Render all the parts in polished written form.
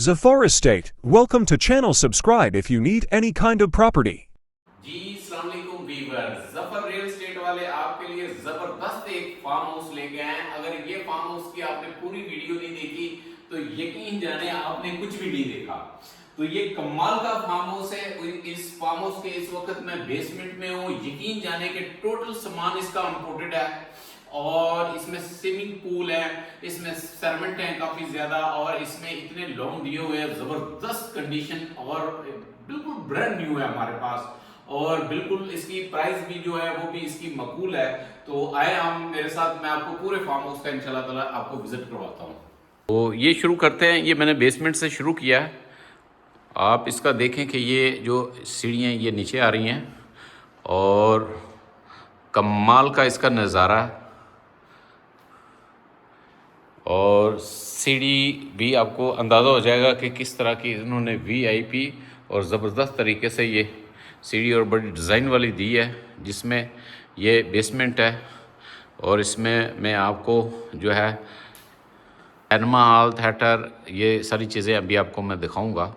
Zafar Estate. Welcome to channel. Subscribe if you need any kind of property. जी अस्सलाम वालेकुम viewers, Zafar real estate वाले आपके लिए जबरदस्त एक फार्म हाउस लेके आए हैं। अगर ये फार्म हाउस की आपने पूरी वीडियो नहीं देखी तो यकीन जाने आपने कुछ भी नहीं देखा। तो ये कमाल का फार्म हाउस है। इस फार्म हाउस के इस वक्त मैं बेसमेंट में हूँ। यकीन जाने के टोटल सामान इसका इंपोर्टेड है और इसमें स्विमिंग पूल है, इसमें सर्वेंट है काफी ज्यादा और इसमें इतने लॉन्ग दिए हुए हैं, जबरदस्त कंडीशन और बिल्कुल ब्रांड न्यू है हमारे पास और बिल्कुल इसकी प्राइस भी जो है वो भी इसकी मकबूल है। तो आए हम मेरे साथ, मैं आपको पूरे फार्म हाउस का इंशाल्लाह ताला आपको विजिट करवाता हूँ। तो ये शुरू करते हैं। ये मैंने बेसमेंट से शुरू किया है। आप इसका देखें कि ये जो सीढ़ियाँ ये नीचे आ रही हैं और कमाल का इसका नज़ारा है और सीढ़ी भी आपको अंदाज़ा हो जाएगा कि किस तरह की इन्होंने वीआईपी और ज़बरदस्त तरीके से ये सीढ़ी और बड़ी डिज़ाइन वाली दी है, जिसमें ये बेसमेंट है और इसमें मैं आपको जो है सिनेमा हॉल, थिएटर, ये सारी चीज़ें अभी आपको मैं दिखाऊंगा।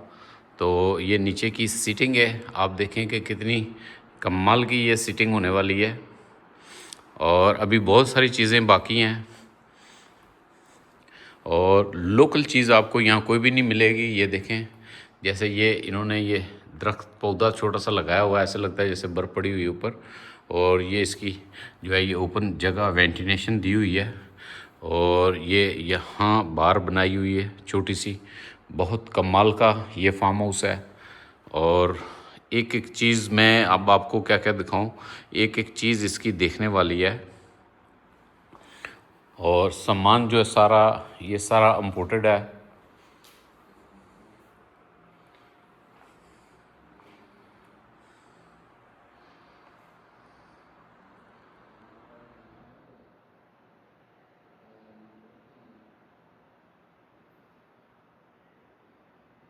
तो ये नीचे की सीटिंग है, आप देखें कि कितनी कमाल की ये सीटिंग होने वाली है और अभी बहुत सारी चीज़ें बाकी हैं और लोकल चीज़ आपको यहाँ कोई भी नहीं मिलेगी। ये देखें, जैसे ये इन्होंने ये दरख्त पौधा छोटा सा लगाया हुआ है, ऐसा लगता है जैसे बर्फ़ पड़ी हुई है ऊपर। और ये इसकी जो है ये ओपन जगह वेंटिलेशन दी हुई है और ये यहाँ बार बनाई हुई है छोटी सी। बहुत कमाल का ये फार्म हाउस है और एक एक चीज़ मैं अब आपको क्या क्या दिखाऊं, एक एक चीज़ इसकी देखने वाली है और सामान जो है सारा ये सारा इम्पोर्टेड है।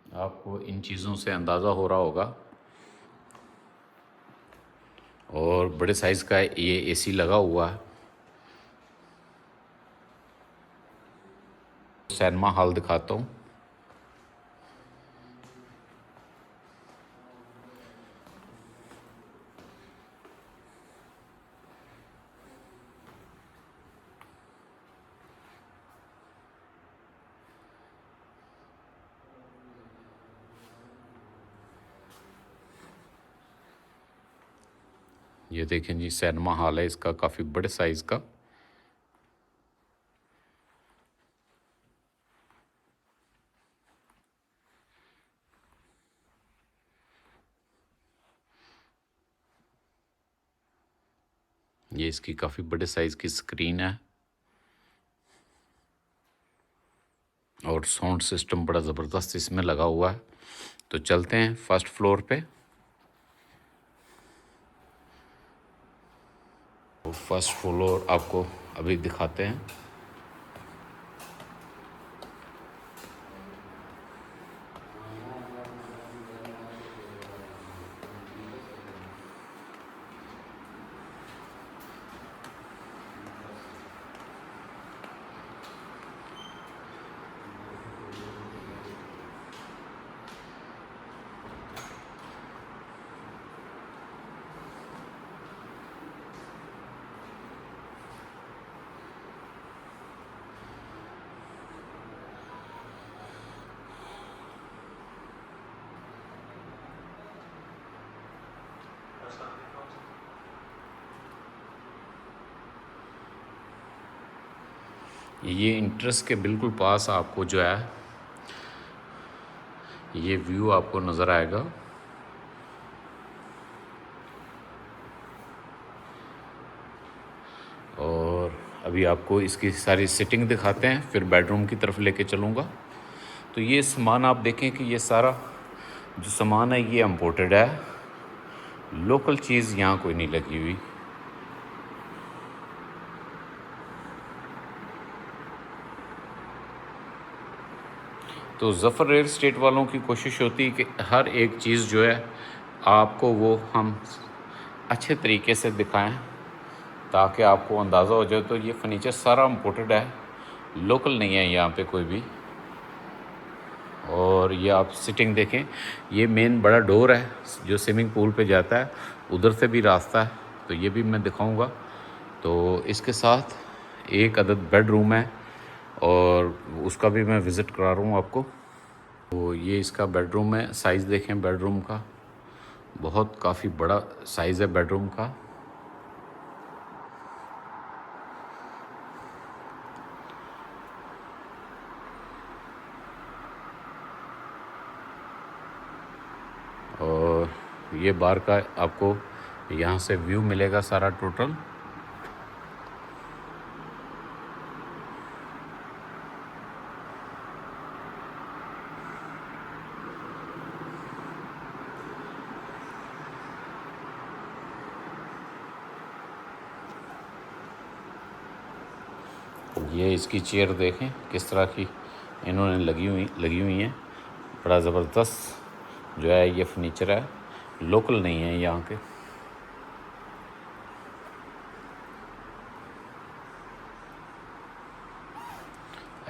आपको इन चीज़ों से अंदाज़ा हो रहा होगा और बड़े साइज़ का ये एसी लगा हुआ है। सिनेमा हॉल दिखाता हूँ। ये देखें जी, सिनेमा हॉल है इसका, काफ़ी बड़े साइज़ का। ये इसकी काफ़ी बड़े साइज़ की स्क्रीन है और साउंड सिस्टम बड़ा ज़बरदस्त इसमें लगा हुआ है। तो चलते हैं फर्स्ट फ्लोर पे। तो फर्स्ट फ्लोर आपको अभी दिखाते हैं। ये इंट्रेंस के बिल्कुल पास आपको जो है ये व्यू आपको नज़र आएगा और अभी आपको इसकी सारी सिटिंग दिखाते हैं, फिर बेडरूम की तरफ लेके चलूँगा। तो ये सामान आप देखें कि ये सारा जो सामान है ये इम्पोर्टेड है, लोकल चीज़ यहाँ कोई नहीं लगी हुई। तो ज़फ़र रियल एस्टेट वालों की कोशिश होती है कि हर एक चीज़ जो है आपको वो हम अच्छे तरीके से दिखाएं ताकि आपको अंदाज़ा हो जाए। तो ये फर्नीचर सारा इम्पोर्टेड है, लोकल नहीं है यहाँ पे कोई भी। और ये आप सिटिंग देखें, ये मेन बड़ा डोर है जो स्विमिंग पूल पे जाता है, उधर से भी रास्ता है, तो ये भी मैं दिखाऊंगा। तो इसके साथ एक अदद बेडरूम है और उसका भी मैं विज़िट करा रहा हूँ आपको। तो ये इसका बेडरूम है, साइज़ देखें बेडरूम का, बहुत काफ़ी बड़ा साइज़ है बेडरूम का। और ये बार का आपको यहाँ से व्यू मिलेगा सारा टोटल। ये इसकी चेयर देखें किस तरह की इन्होंने लगी हुई हैं, बड़ा ज़बरदस्त जो है ये फर्नीचर है, लोकल नहीं है यहाँ के।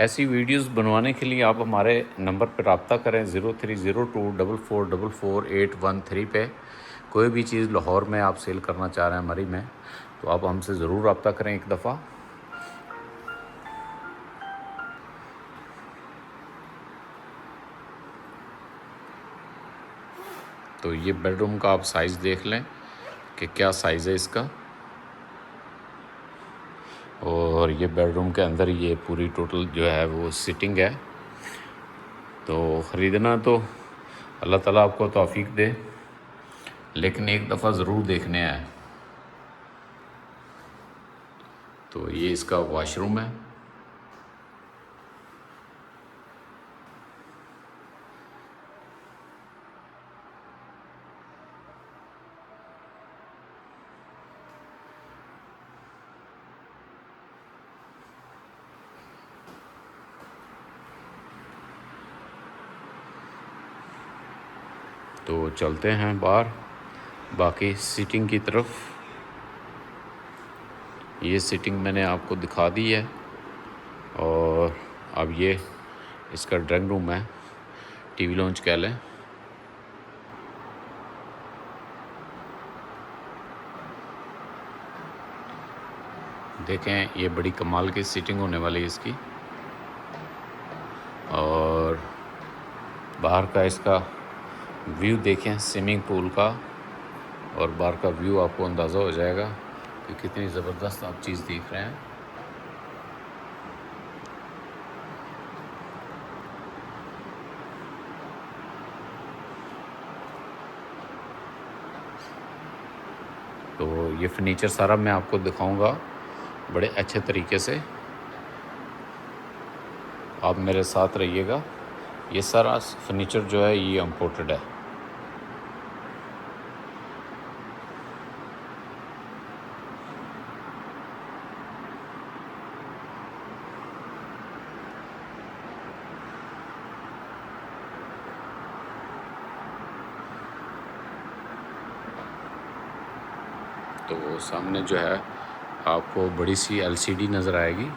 ऐसी वीडियोस बनवाने के लिए आप हमारे नंबर पर रब्ता करें 030244444813 पे। कोई भी चीज़ लाहौर में आप सेल करना चाह रहे हैं मरी में, तो आप हमसे ज़रूर रब्ता करें एक दफ़ा। तो ये बेडरूम का आप साइज़ देख लें कि क्या साइज़ है इसका। और ये बेडरूम के अंदर ये पूरी टोटल जो है वो सिटिंग है। तो ख़रीदना तो अल्लाह ताला आपको तौफीक दे, लेकिन एक दफ़ा ज़रूर देखने आए। तो ये इसका वॉशरूम है। तो चलते हैं बाहर बाकी सीटिंग की तरफ। ये सीटिंग मैंने आपको दिखा दी है। और अब ये इसका ड्राइंग रूम है, टीवी लॉन्च कह लें। देखें ये बड़ी कमाल की सीटिंग होने वाली है इसकी। और बाहर का इसका व्यू देखें स्विमिंग पूल का, और बाहर का व्यू आपको अंदाज़ा हो जाएगा कि कितनी ज़बरदस्त आप चीज़ देख रहे हैं। तो ये फर्नीचर सारा मैं आपको दिखाऊंगा बड़े अच्छे तरीके से, आप मेरे साथ रहिएगा। ये सारा फर्नीचर जो है ये इम्पोर्टेड है। तो सामने जो है आपको बड़ी सी LCD नज़र आएगी।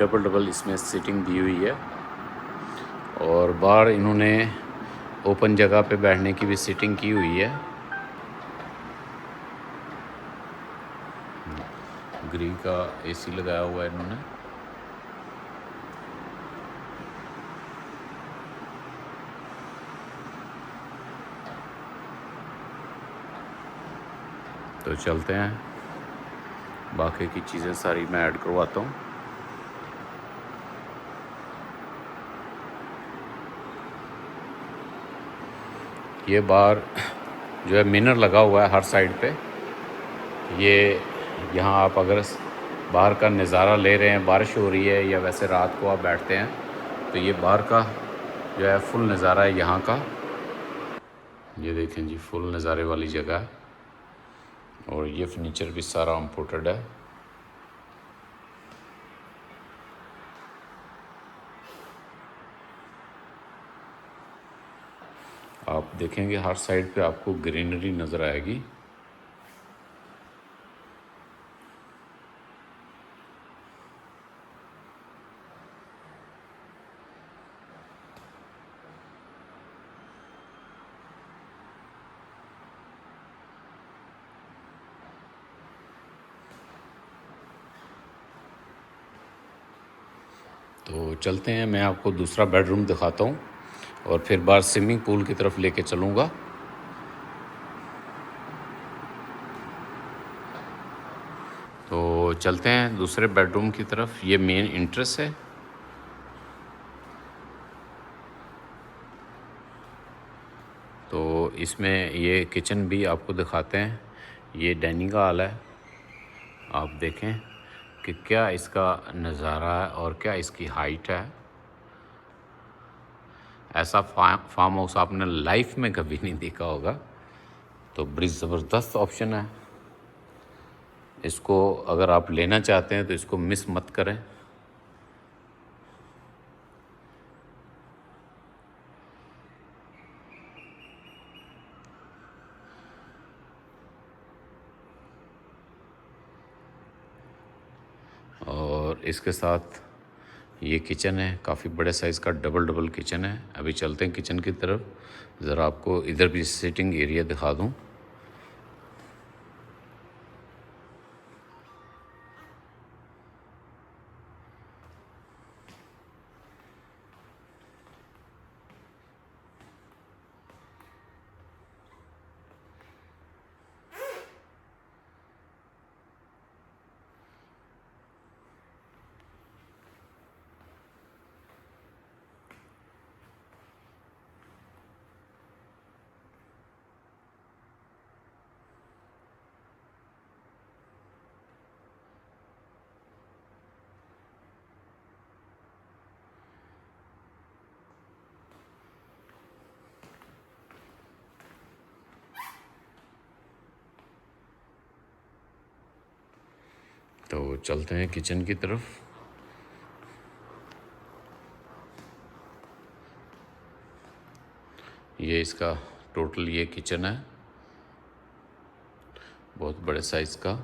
डबल इसमें सीटिंग दी हुई है। और बाहर इन्होंने ओपन जगह पे बैठने की भी सीटिंग की हुई है। ग्रिल का AC लगाया हुआ है इन्होंने। तो चलते हैं, बाकी की चीज़ें सारी मैं ऐड करवाता हूँ। ये बाहर जो है मिरर लगा हुआ है हर साइड पे। ये यहाँ आप अगर बाहर का नज़ारा ले रहे हैं, बारिश हो रही है या वैसे रात को आप बैठते हैं, तो ये बाहर का जो है फुल नज़ारा है यहाँ का। ये देखें जी, फुल नज़ारे वाली जगह है। और ये फर्नीचर भी सारा इम्पोर्टेड है। आप देखेंगे हर साइड पे आपको ग्रीनरी नज़र आएगी। तो चलते हैं, मैं आपको दूसरा बेडरूम दिखाता हूँ और फिर बाहर स्विमिंग पूल की तरफ लेके चलूँगा। तो चलते हैं दूसरे बेडरूम की तरफ। ये मेन एंट्रेंस है। तो इसमें ये किचन भी आपको दिखाते हैं। ये डाइनिंग हॉल है। आप देखें कि क्या इसका नज़ारा है और क्या इसकी हाइट है। ऐसा फार्म हाउस आपने लाइफ में कभी नहीं देखा होगा। तो बड़ी ज़बरदस्त ऑप्शन है। इसको अगर आप लेना चाहते हैं तो इसको मिस मत करें। और इसके साथ ये किचन है, काफ़ी बड़े साइज़ का डबल किचन है। अभी चलते हैं किचन की तरफ, ज़रा आपको इधर भी सिटिंग एरिया दिखा दूँ। तो चलते हैं किचन की तरफ। ये इसका टोटल ये किचन है, बहुत बड़े साइज़ का।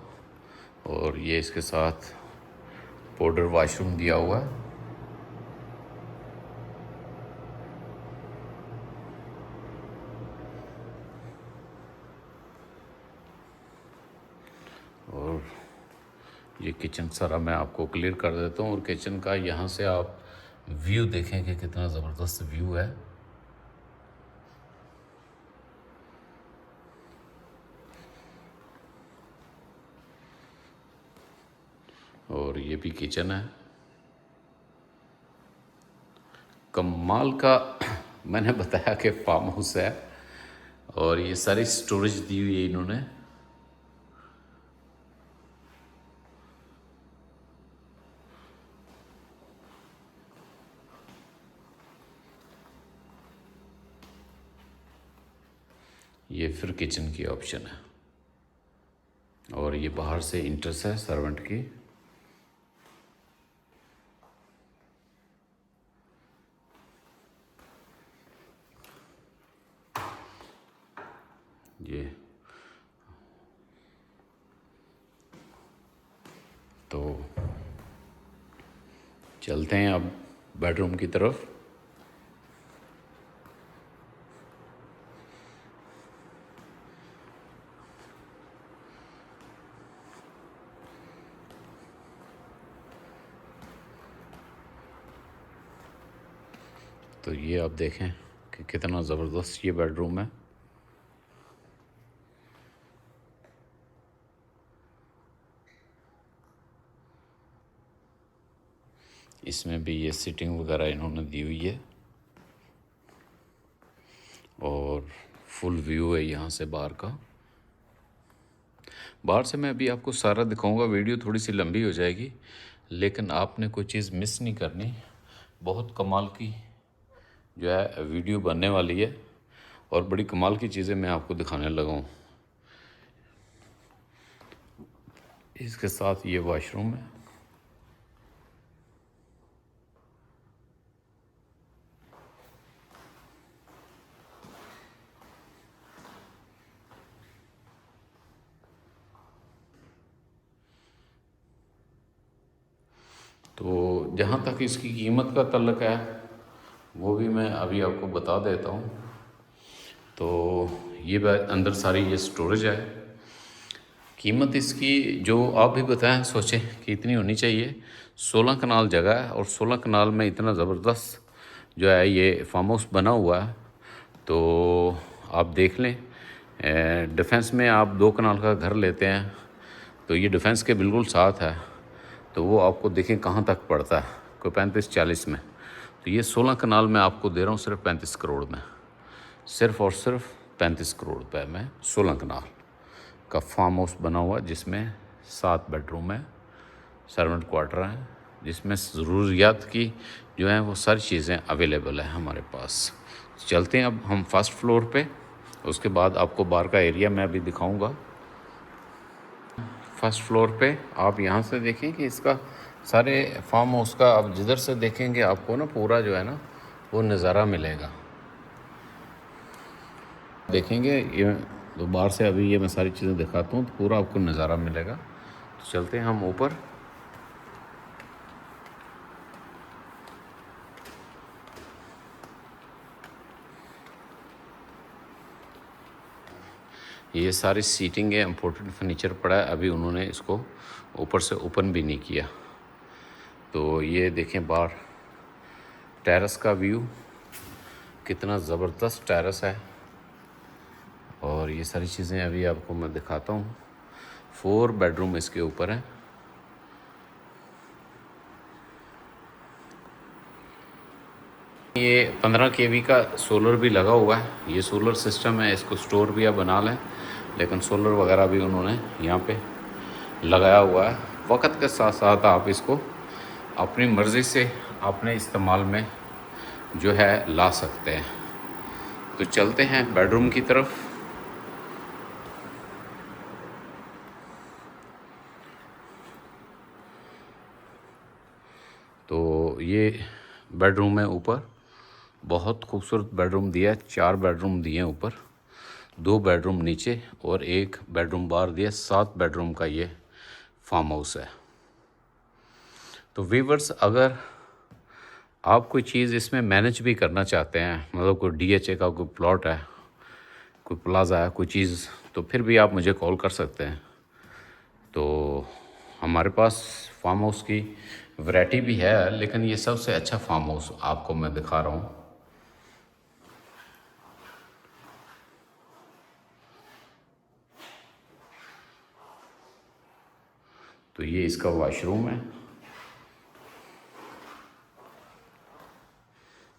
और ये इसके साथ पाउडर वॉशरूम दिया हुआ है। और ये किचन सारा मैं आपको क्लियर कर देता हूँ। और किचन का यहाँ से आप व्यू देखेंगे, कितना ज़बरदस्त व्यू है। और ये भी किचन है कमाल का। मैंने बताया कि फार्म हाउस है। और ये सारी स्टोरेज दी हुई है इन्होंने। ये फिर किचन की ऑप्शन है। और ये बाहर से इंट्रेंस है सर्वेंट की। ये तो चलते हैं अब बेडरूम की तरफ। तो ये आप देखें कि कितना ज़बरदस्त ये बेडरूम है। इसमें भी ये सीटिंग वगैरह इन्होंने दी हुई है। और फुल व्यू है यहाँ से बाहर का। बाहर से मैं अभी आपको सारा दिखाऊंगा, वीडियो थोड़ी सी लंबी हो जाएगी, लेकिन आपने कोई चीज़ मिस नहीं करनी। बहुत कमाल की जो है वीडियो बनने वाली है और बड़ी कमाल की चीज़ें मैं आपको दिखाने लगा हूँ। इसके साथ ये वॉशरूम है। तो जहाँ तक इसकी कीमत का तल्लक है वो भी मैं अभी आपको बता देता हूँ। तो ये अंदर सारी ये स्टोरेज है। कीमत इसकी जो आप भी बताएं, सोचें कि इतनी होनी चाहिए। 16 कनाल जगह है और 16 कनाल में इतना ज़बरदस्त जो है ये फार्म हाउस बना हुआ है। तो आप देख लें, डिफेंस में आप 2 कनाल का घर लेते हैं तो ये डिफेंस के बिल्कुल साथ है, तो वो आपको देखें कहाँ तक पड़ता है, कोई 35-40 में। तो ये 16 कनाल में आपको दे रहा हूँ सिर्फ 35 करोड़ में, सिर्फ और सिर्फ 35 करोड़ रुपए में 16 कनाल का फार्म हाउस बना हुआ, जिसमें 7 बेडरूम है, सर्वेंट क्वार्टर है, जिसमें ज़रूरियात की जो है वो सारी चीज़ें अवेलेबल है हमारे पास। चलते हैं अब हम फर्स्ट फ्लोर पे, उसके बाद आपको बाहर का एरिया मैं अभी दिखाऊंगा। फर्स्ट फ्लोर पे आप यहाँ से देखें कि इसका सारे फार्म हाउस का आप जिधर से देखेंगे आपको ना पूरा जो है ना वो नज़ारा मिलेगा। देखेंगे ये तो बाहर से, अभी ये मैं सारी चीज़ें दिखाता हूँ तो पूरा आपको नज़ारा मिलेगा। तो चलते हैं हम ऊपर। ये सारी सीटिंग है, इम्पोर्टेड फर्नीचर पड़ा है, अभी उन्होंने इसको ऊपर से ओपन भी नहीं किया। तो ये देखें बाहर टेरेस का व्यू, कितना ज़बरदस्त टेरेस है। और ये सारी चीज़ें अभी आपको मैं दिखाता हूँ। 4 बेडरूम इसके ऊपर है। ये 15 kV का सोलर भी लगा हुआ है। ये सोलर सिस्टम है, इसको स्टोर भी आप बना लें, लेकिन सोलर वगैरह भी उन्होंने यहाँ पे लगाया हुआ है। वक्त के साथ साथ आप इसको अपनी मर्ज़ी से अपने इस्तेमाल में जो है ला सकते हैं। तो चलते हैं बेडरूम की तरफ। तो ये बेडरूम है ऊपर, बहुत खूबसूरत बेडरूम दिया है। 4 बेडरूम दिए हैं ऊपर, 2 बेडरूम नीचे और 1 बेडरूम बाहर दिया। 7 बेडरूम का ये फार्म हाउस है। तो व्यूअर्स, अगर आप कोई चीज़ इसमें मैनेज भी करना चाहते हैं, मतलब कोई DHA का कोई प्लॉट है, कोई प्लाजा है, कोई चीज़, तो फिर भी आप मुझे कॉल कर सकते हैं। तो हमारे पास फार्म हाउस की वैरायटी भी है, लेकिन ये सबसे अच्छा फार्म हाउस आपको मैं दिखा रहा हूँ। तो ये इसका वॉशरूम है।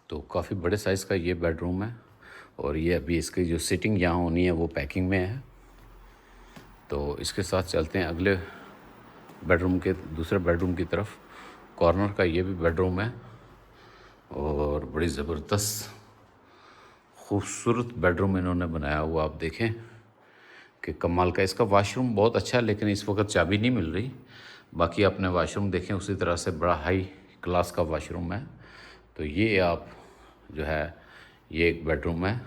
तो काफ़ी बड़े साइज़ का ये बेडरूम है और ये अभी इसकी जो सिटिंग यहाँ होनी है वो पैकिंग में है। तो इसके साथ चलते हैं अगले बेडरूम के, दूसरे बेडरूम की तरफ। कॉर्नर का ये भी बेडरूम है और बड़ी ज़बरदस्त खूबसूरत बेडरूम इन्होंने बनाया हुआ, आप देखें कि कमाल का। इसका वाशरूम बहुत अच्छा है, लेकिन इस वक्त चाबी नहीं मिल रही। बाकी अपने वाशरूम देखें, उसी तरह से बड़ा हाई क्लास का वाशरूम है। तो ये आप जो है ये एक बेडरूम है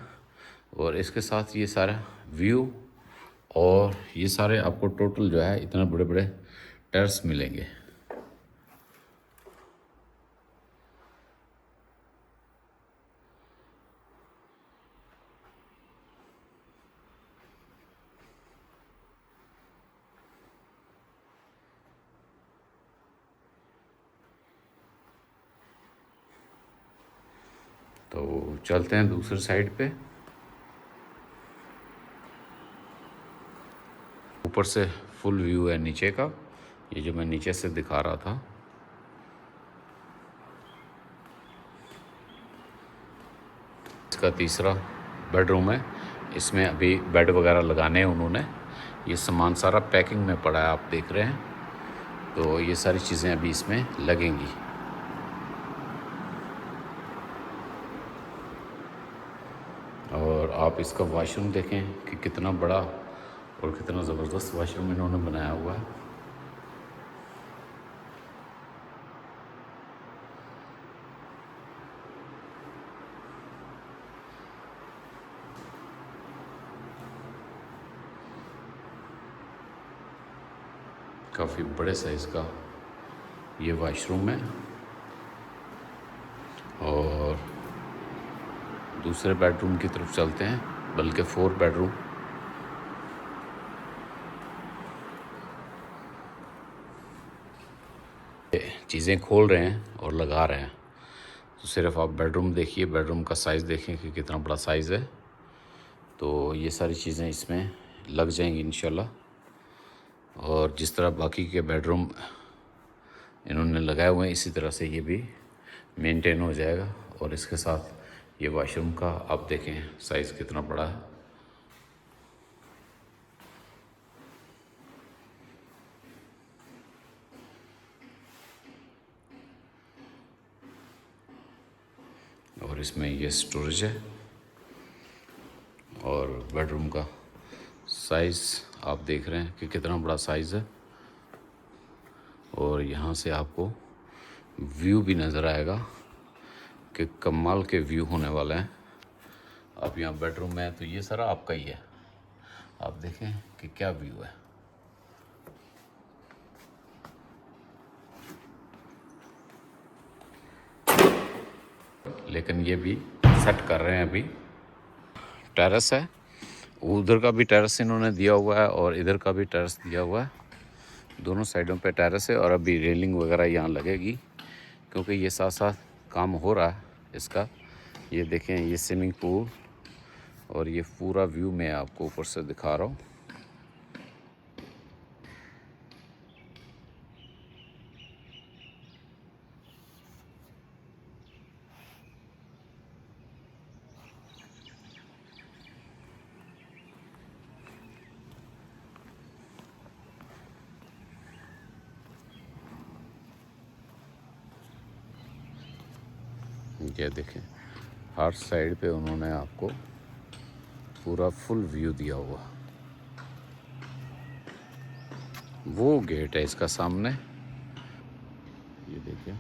और इसके साथ ये सारा व्यू और ये सारे आपको टोटल जो है इतने बड़े बड़े टेरेस मिलेंगे। तो चलते हैं दूसरी साइड पे। ऊपर से फुल व्यू है नीचे का, ये जो मैं नीचे से दिखा रहा था। इसका तीसरा बेडरूम है, इसमें अभी बेड वगैरह लगाने हैं उन्होंने। ये सामान सारा पैकिंग में पड़ा है, आप देख रहे हैं। तो ये सारी चीज़ें अभी इसमें लगेंगी। और आप इसका वॉशरूम देखें कि कितना बड़ा और कितना ज़बरदस्त वॉशरूम इन्होंने बनाया हुआ है। काफ़ी बड़े साइज़ का ये वॉशरूम है और दूसरे बेडरूम की तरफ चलते हैं, बल्कि 4 बेडरूम। चीज़ें खोल रहे हैं और लगा रहे हैं। तो सिर्फ आप बेडरूम देखिए, बेडरूम का साइज़ देखें कि कितना बड़ा साइज़ है। तो ये सारी चीज़ें इसमें लग जाएंगी इंशाल्लाह। और जिस तरह बाकी के बेडरूम इन्होंने लगाए हुए हैं, इसी तरह से ये भी मेंटेन हो जाएगा। और इसके साथ ये वॉशरूम का आप देखें साइज़ कितना बड़ा है। और इसमें ये स्टोरेज है और बेडरूम का साइज़ आप देख रहे हैं कि कितना बड़ा साइज़ है। और यहाँ से आपको व्यू भी नज़र आएगा कि कमाल के व्यू होने वाले हैं। आप यहाँ बेडरूम में हैं तो ये सारा आपका ही है। आप देखें कि क्या व्यू है। लेकिन ये भी सेट कर रहे हैं अभी। टेरेस है, उधर का भी टेरेस इन्होंने दिया हुआ है और इधर का भी टेरेस दिया हुआ है। दोनों साइडों पे टेरेस है और अभी रेलिंग वगैरह यहाँ लगेगी क्योंकि ये साथ साथ काम हो रहा है इसका। ये देखें, ये स्विमिंग पूल और ये पूरा व्यू मैं आपको ऊपर से दिखा रहा हूँ। ये देखें, हर साइड पे उन्होंने आपको पूरा फुल व्यू दिया हुआ। वो गेट है इसका सामने, ये देखिए।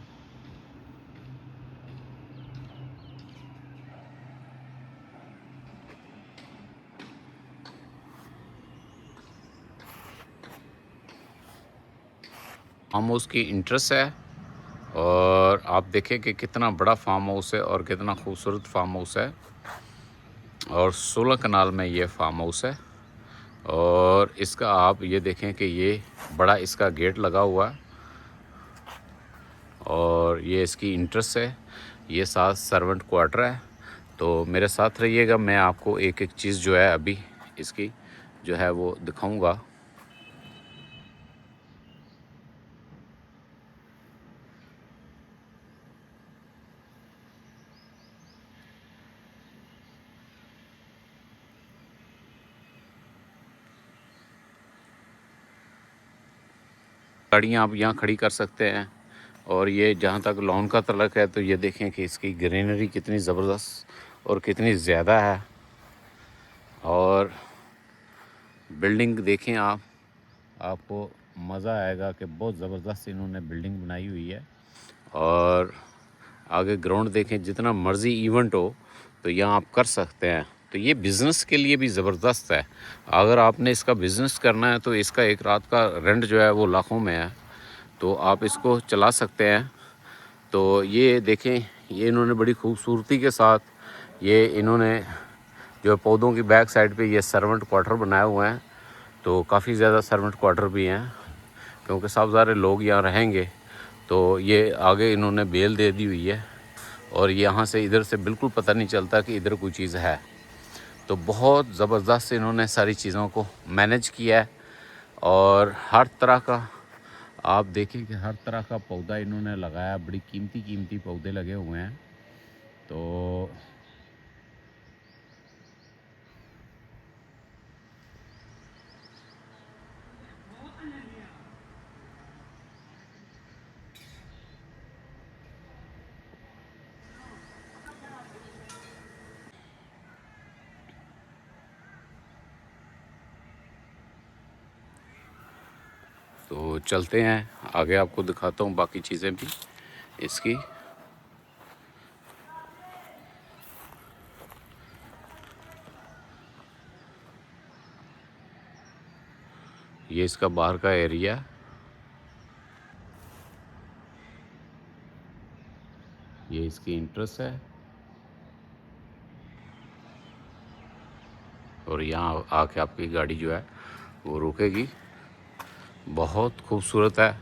फार्म हाउस की इंट्रेस्ट है और आप देखें कि कितना बड़ा फार्म हाउस है और कितना खूबसूरत फार्म हाउस है। और 16 कनाल में ये फार्म हाउस है और इसका आप ये देखें कि ये बड़ा इसका गेट लगा हुआ है और ये इसकी इंट्रेस्ट है। ये साथ सर्वेंट क्वार्टर है। तो मेरे साथ रहिएगा, मैं आपको एक एक चीज़ जो है अभी इसकी जो है वो दिखाऊंगा। गाड़ियाँ आप यहाँ खड़ी कर सकते हैं। और ये जहाँ तक लॉन का तलक है तो ये देखें कि इसकी ग्रीनरी कितनी ज़बरदस्त और कितनी ज़्यादा है। और बिल्डिंग देखें आप, आपको मज़ा आएगा कि बहुत ज़बरदस्त इन्होंने बिल्डिंग बनाई हुई है। और आगे ग्राउंड देखें, जितना मर्ज़ी इवेंट हो तो यहाँ आप कर सकते हैं। तो ये बिज़नेस के लिए भी ज़बरदस्त है। अगर आपने इसका बिज़नेस करना है तो इसका एक रात का रेंट जो है वो लाखों में है, तो आप इसको चला सकते हैं। तो ये देखें, ये इन्होंने बड़ी खूबसूरती के साथ ये इन्होंने जो पौधों की बैक साइड पे ये सर्वेंट क्वार्टर बनाए हुए हैं। तो काफ़ी ज़्यादा सर्वेंट क्वार्टर भी हैं क्योंकि सब सारे लोग यहाँ रहेंगे। तो ये आगे इन्होंने बेल दे दी हुई है और यहाँ से इधर से बिल्कुल पता नहीं चलता कि इधर कोई चीज़ है। तो बहुत ज़बरदस्त इन्होंने सारी चीज़ों को मैनेज किया है। और हर तरह का आप देखें कि हर तरह का पौधा इन्होंने लगाया, बड़ी कीमती कीमती पौधे लगे हुए हैं। तो चलते हैं आगे, आपको दिखाता हूँ बाकी चीज़ें भी इसकी। ये इसका बाहर का एरिया। इसकी इंट्रेस्ट है और यहाँ आके आपकी गाड़ी जो है वो रुकेगी। बहुत खूबसूरत है।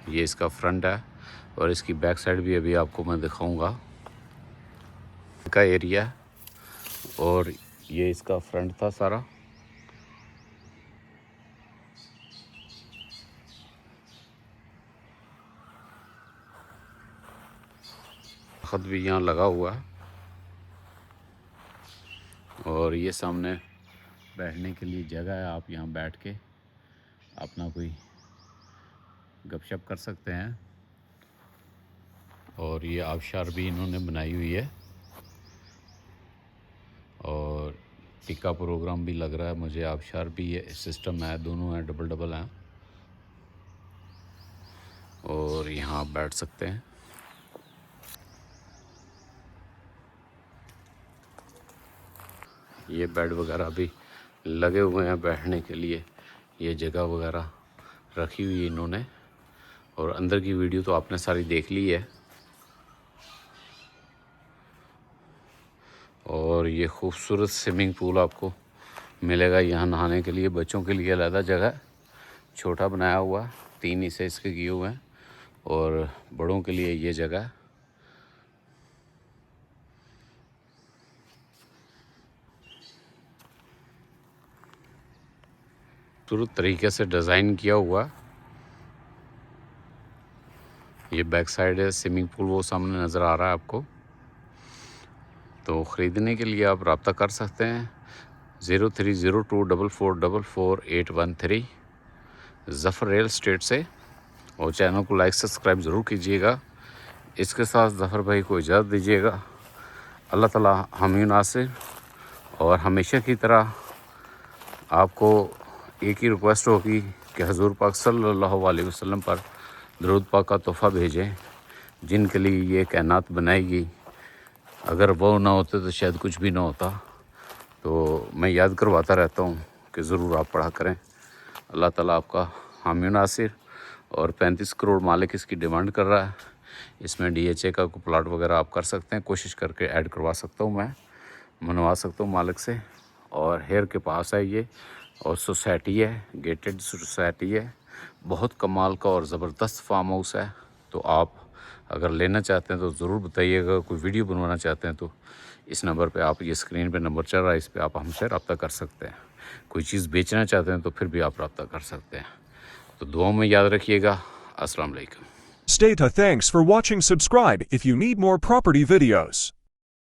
ये इसका फ्रंट है और इसकी बैक साइड भी अभी आपको मैं दिखाऊंगा का एरिया। और ये इसका फ्रंट था सारा। खत भी यहाँ लगा हुआ है और ये सामने बैठने के लिए जगह है। आप यहाँ बैठ के अपना कोई गपशप कर सकते हैं। और ये आबशार भी इन्होंने बनाई हुई है और पिका प्रोग्राम भी लग रहा है मुझे। आबशार भी ये सिस्टम है, दोनों हैं, डबल डबल हैं। और यहाँ आप बैठ सकते हैं। ये बेड वगैरह भी लगे हुए हैं बैठने के लिए। ये जगह वगैरह रखी हुई है इन्होंने। और अंदर की वीडियो तो आपने सारी देख ली है। और ये खूबसूरत स्विमिंग पूल आपको मिलेगा यहाँ नहाने के लिए। बच्चों के लिए अलग जगह छोटा बनाया हुआ, 3 हिस्से इसके किए हुए हैं। और बड़ों के लिए ये जगह खूबसूरत तरीके से डिज़ाइन किया हुआ। ये बैक साइड है स्विमिंग पूल, वो सामने नज़र आ रहा है आपको। तो ख़रीदने के लिए आप रब्ता कर सकते हैं 030244444813 ज़फ़र रियल एस्टेट से। और चैनल को लाइक सब्सक्राइब ज़रूर कीजिएगा। इसके साथ ज़फ़र भाई को इजाज़त दीजिएगा। अल्लाह ताला हामी नासिर। और हमेशा की तरह आपको एक ही रिक्वेस्ट होगी कि हज़ूर पाक सल्लल्लाहु अलैहि वसल्लम पर दरूद पाक का तोहफ़ा भेजें, जिनके लिए ये कायनात बनाएगी। अगर वो ना होते तो शायद कुछ भी ना होता। तो मैं याद करवाता रहता हूँ कि ज़रूर आप पढ़ा करें। अल्लाह ताला आपका हामी नासिर। और 35 करोड़ मालिक इसकी डिमांड कर रहा है। इसमें DHA का कोई प्लाट वगैरह आप कर सकते हैं। कोशिश करके ऐड करवा सकता हूँ, मैं मनवा सकता हूँ मालिक से। और हेयर के पास है ये। और सोसाइटी है, गेटेड सोसाइटी है। बहुत कमाल का और ज़बरदस्त फार्म हाउस है। तो आप अगर लेना चाहते हैं तो ज़रूर बताइएगा। कोई वीडियो बनवाना चाहते हैं तो इस नंबर पे आप, ये स्क्रीन पे नंबर चल रहा है, इस पे आप हमसे रब्ता कर सकते हैं। कोई चीज़ बेचना चाहते हैं तो फिर भी आप रब्ता कर सकते हैं। तो दुआ में याद रखिएगा। अस्सलाम वालेकुम। Stay tuned. Thanks for watching. Subscribe if you need more property videos.